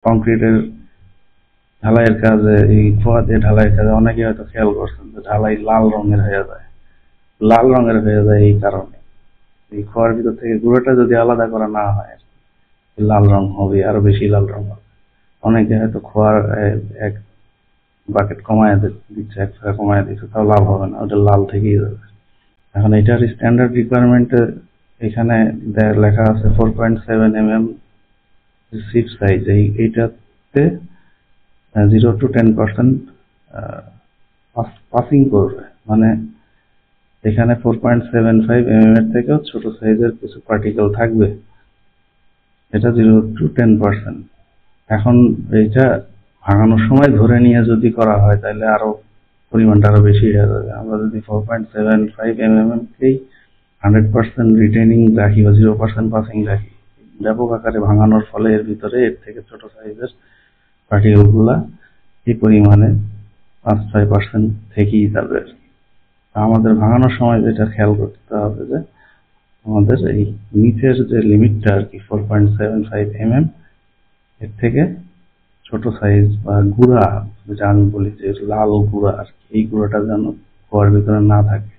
কংক্রিটের ঢালাইয়ের কাজে, এই খোয়া দিয়ে ঢালাইয়ের কাজে অনেকে হয়তো খেয়াল করছেন যে ঢালাই লাল রঙের হয়ে যায়। লাল রঙের হয়ে যায় এই কারণে, এই খোয়ার ভিতর থেকে গুঁড়োটা যদি আলাদা করা না হয় লাল রং হবে, আরো বেশি লাল রং হবে। অনেকে হয়তো খোয়ার এক বাকেট কমায় দিচ্ছে, এক ফোঁটা কমায় দিচ্ছে, তাও লাভ হবে না, ওটা লাল থেকেই যাবে। এখন এটার স্ট্যান্ডার্ড রিকোয়ারমেন্টে এখানে লেখা আছে 4.7 mm সিট সাইজ। এইটাতে 0 to 10% পাসিং করবে, মানে এখানে 4.75 mm এর থেকেও ছোট সাইজের কিছু পার্টিকেল থাকবে, এটা 0 to 10%। এখন এইটা ভাঙানোর সময় ধরে নিয়ে যদি করা হয় তাহলে আরো পরিমাণটা আরো বেশি হয়ে যাবে। আমরা যদি 4.75 mm কেই 100% রিটেনিং রাখি বা 0% পাসিং রাখি, ব্যাপক আকারে ভাঙানোর ফলে এর ভিতরে এর থেকে ছোট সাইজের পার্টিকেল গুলা এই পরিমাণে 5-6% থেকেই যাবে। আমাদের ভাঙানোর সময় যেটা খেয়াল করতে হবে যে আমাদের এই নিচের যে লিমিটটা আর কি 4.75 mm, এর থেকে ছোট সাইজ বা গুঁড়া, যেটা আমি বলি যে লাল গুঁড়া, এই গুঁড়াটা যেন খোয়ার ভিতরে না থাকে।